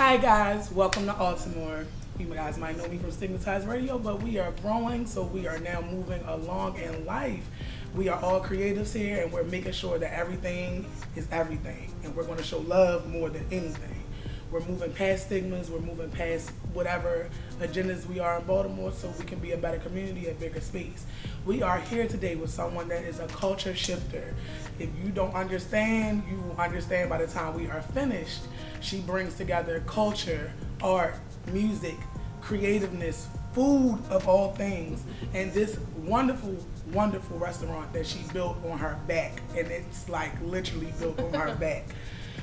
Hi guys, welcome to ARTIMORE. You guys might know me from Stigmatized Radio, but we are growing, so we are now moving along in life. We are all creatives here, and we're making sure that everything is everything, and we're going to show love more than anything. We're moving past stigmas, we're moving past whatever agendas we are in Baltimore so we can be a better community, a bigger space. We are here today with someone that is a culture shifter. If you don't understand, you will understand by the time we are finished. She brings together culture, art, music, creativeness, food of all things, and this wonderful, wonderful restaurant that she built on her back, and it's like literally built on her back.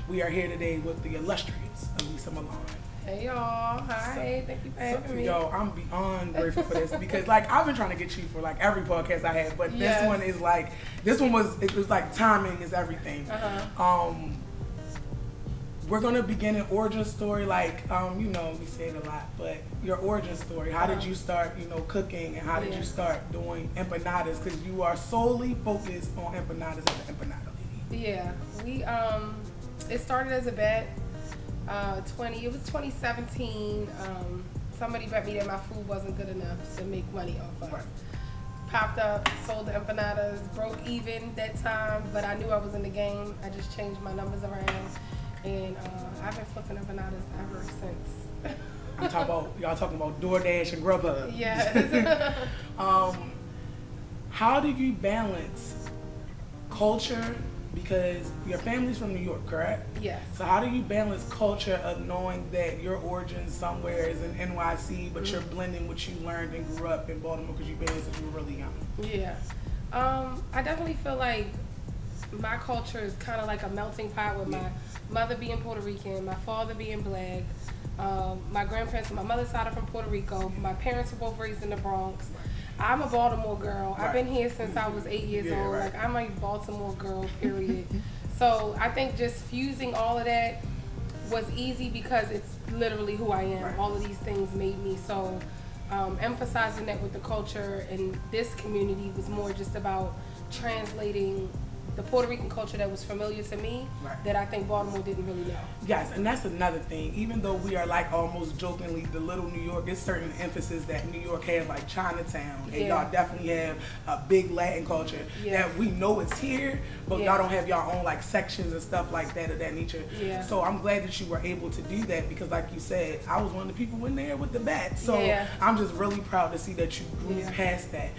We are here today with the illustrious Elisa Milan. Hey y'all, hi, thank you for having me. Yo, I'm beyond grateful for this because like I've been trying to get you for like every podcast I had, but this one is like, it was like timing is everything. We're gonna begin an origin story, like you know, we say it a lot, but your origin story. How did you start, cooking, and how did you start doing empanadas? Because you are solely focused on empanadas as an empanada lady. Yeah, it started as a bet. It was 2017. Somebody bet me that my food wasn't good enough to make money off of. Right. Popped up, sold the empanadas, broke even that time, but I knew I was in the game. I just changed my numbers around. And I've been flipping empanadas ever since. Y'all talking about DoorDash and Grubhub. Yeah. How do you balance culture, because your family's from New York, correct? Yes. So how do you balance culture of knowing that your origin somewhere is in NYC, but you're blending what you learned and grew up in Baltimore because you've been here since you were really young? Yeah. I definitely feel like my culture is kind of like a melting pot with my mother being Puerto Rican, my father being black, my grandparents on my mother's side are from Puerto Rico, my parents were both raised in the Bronx. I'm a Baltimore girl. Right. I've been here since I was 8 years old. Right. Like I'm a Baltimore girl, period. So I think just fusing all of that was easy because it's literally who I am. Right. All of these things made me. So emphasizing that with the culture in this community was more just about translating the Puerto Rican culture that was familiar to me, that I think Baltimore didn't really know. Yes, and that's another thing. Even though we are like almost jokingly the little New York, there's certain emphasis that New York has, like Chinatown, and y'all definitely have a big Latin culture that we know it's here, but y'all don't have y'all own like sections and stuff like that of that nature. Yeah. So I'm glad that you were able to do that because, like you said, I was one of the people in there with the bat. So I'm just really proud to see that you grew past that.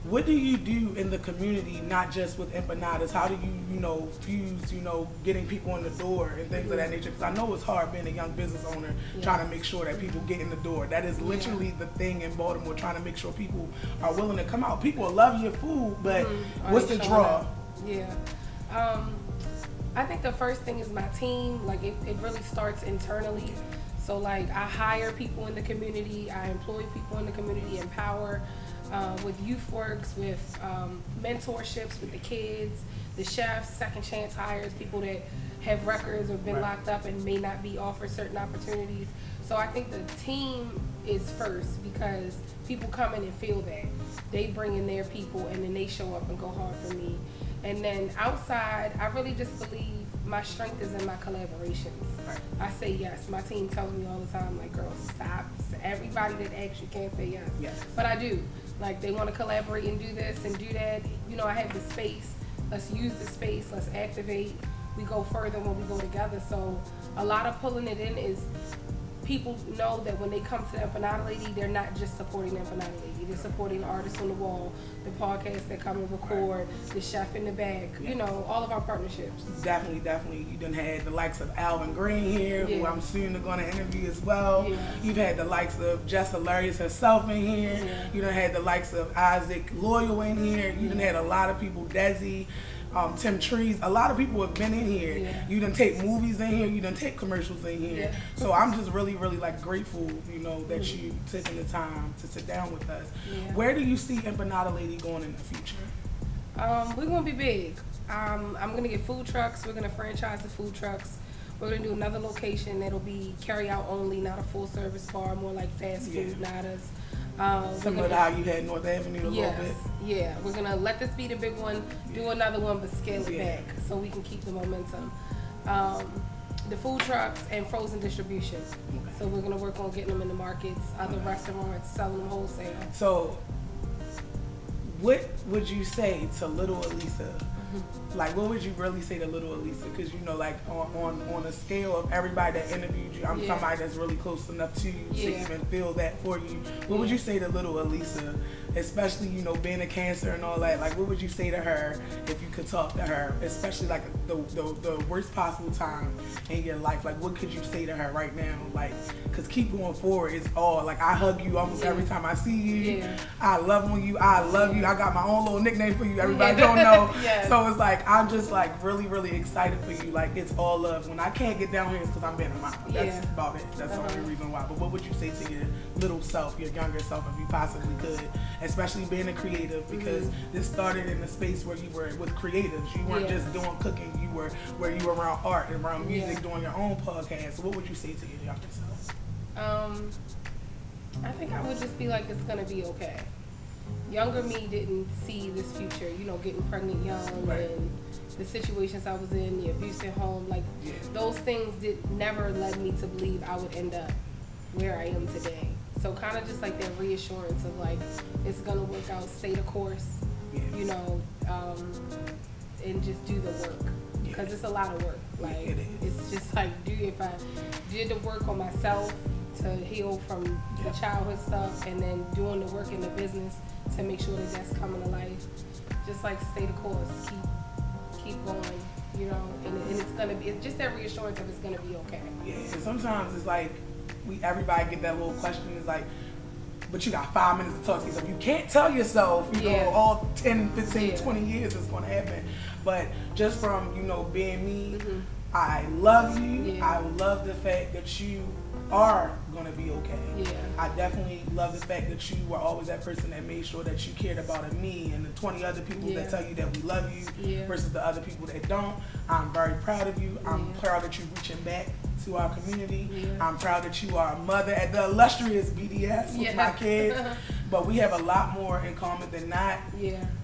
What do you do in the community, not just with empanadas? How do you, fuse, getting people in the door and things of that nature? Because I know it's hard being a young business owner, trying to make sure that people get in the door. That is literally the thing in Baltimore, trying to make sure people are willing to come out. People love your food, but what's the draw? Yeah. I think the first thing is my team. Like, it really starts internally. So, like, I hire people in the community. I employ people in the community, empower. With youth works, with mentorships with the kids, the chefs, second chance hires, people that have records or been locked up and may not be offered certain opportunities. So I think the team is first because people come in and feel that. They bring in their people and then they show up and go hard for me. And then outside, I really just believe my strength is in my collaborations. Right. I say yes. My team tells me all the time, like, girl, stop. Everybody that asks you can't say yes. Yes. But I do. Like, they want to collaborate and do this and do that. I have the space. Let's use the space. Let's activate. We go further when we go together. So a lot of pulling it in is people know that when they come to the Empanada Lady, they're not just supporting the Empanada Lady. They're supporting the artists on the wall, the podcasts that come and record, the chef in the back, all of our partnerships. Definitely. You done had the likes of Alvin Green here, who I'm soon going to interview as well. Yeah. You've had the likes of Jess Hilarious herself in here. Yeah. You done had the likes of Isaac Loyal in here. You done had a lot of people, Desi. Tim Trees, a lot of people have been in here. Yeah. You done take movies in here, you done take commercials in here. Yeah. So I'm just really, really like grateful, that you taking the time to sit down with us. Yeah. Where do you see Empanada Lady going in the future? We're gonna be big. I'm gonna get food trucks. We're gonna franchise the food truks. We're gonna do another location that'll be carry out only, not a full service bar, more like fast food nadas. Similar to how you had North Avenue a little bit. Yeah, we're gonna let this be the big one, do another one, but scale it back so we can keep the momentum. the food trucks and frozen distribution. Okay. So we're gonna work on getting them in the markets, other restaurants, selling them wholesale. So, what would you say to little Elisa? Like, what would you really say to little Elisa? Because, you know, like, on a scale of everybody that interviewed you, I'm somebody that's really close enough to you to even feel that for you. What would you say to little Elisa, especially, you know, being a Cancer and all that? Like, what would you say to her if you could talk to her, especially, like, the worst possible time in your life? Like, what could you say to her right now? Like, because keep going forward is all. Like, I hug you almost every time I see you. I love on you. I love you. I got my own little nickname for you. Everybody don't know. So it's like, I'm just like really, really excited for you. Like, it's all love. When I can't get down here, it's because I'm being a mom. That's about it. That's the only reason why. But what would you say to your little self, your younger self, if you possibly could, especially being a creative? Because this started in a space where you were with creatives. You weren't just doing cooking. You were where you were around art and around music, doing your own podcast. So what would you say to your younger self? I think I would just be like, it's gonna be okay. Younger me didn't see this future, you know, getting pregnant young and the situations I was in, the abuse at home, like those things never led me to believe I would end up where I am today. So kind of just like that reassurance of like, it's gonna work out, stay the course, you know, and just do the work. Because it's a lot of work. Like, it's just like, if I did the work on myself to heal from the childhood stuff, and then doing the work in the business to make sure that that's coming to life, just like stay the course, keep going, you know, and it's gonna be, it's just that reassurance of it's gonna be okay. Yeah, and sometimes it's like, everybody get that little question, it's like, but you got 5 minutes to talk to yourself. You can't tell yourself, you know, all 10, 15, 20 years it's gonna happen. But just from, you know, being me, I love you. I love the fact that you are gonna be okay. I definitely love the fact that you were always that person that made sure that you cared about me and the 20 other people that tell you that we love you versus the other people that don't. I'm very proud of you. I'm proud that you're reaching back to our community. I'm proud that you are a mother at the illustrious BDS with my kids. But we have a lot more in common than not.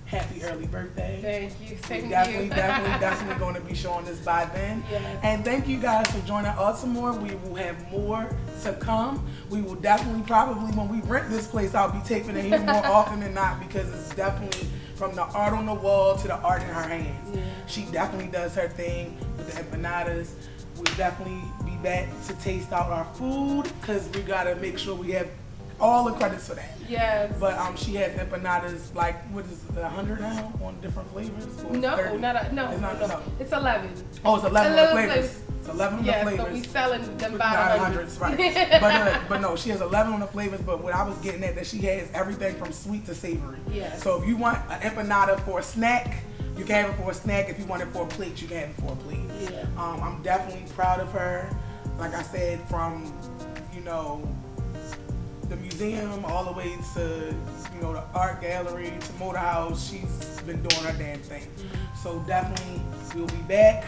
Happy early birthday. Thank you. We're definitely going to be showing this by then. And thank you guys for joining ARTIMORE. We will have more to come. We will definitely, probably when we rent this place, I'll be taking it here more often than not, because it's definitely from the art on the wall to the art in her hands. She definitely does her thing with the empanadas. We'll definitely be back to taste out our food, because we got to make sure we have all the credits for that. But she has empanadas, like, what is it, 100 now on different flavors? No, 30? No. It's 11. Oh, it's 11 of the flavors. It's 11 of the flavors. So we selling them by hundreds, right? But no, she has 11 on the flavors. But what I was getting at, that she has everything from sweet to savory. So if you want an empanada for a snack, you can have it for a snack. If you want it for a plate, you can have it for a plate. I'm definitely proud of her. Like I said, from, you know, the museum all the way to, you know, the art gallery to Motor House, she's been doing her damn thing. So definitely we'll be back,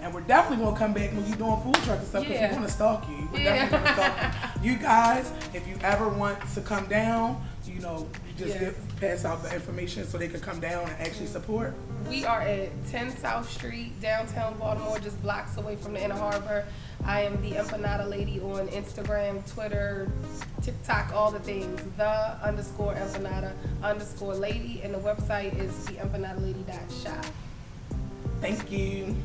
and we're definitely gonna come back when you're doing food truck and stuff, because we're gonna stalk you. We're definitely gonna stalk you. You guys, if you ever want to come down, you know, you just pass out the information so they can come down and actually support. We are at 10 South Street, downtown Baltimore, just blocks away from the Inner Harbor. I am the Empanada Lady on Instagram, Twitter, TikTok, all the things. _Empanada_lady, and the website is theempanadalady.shop. Thank you.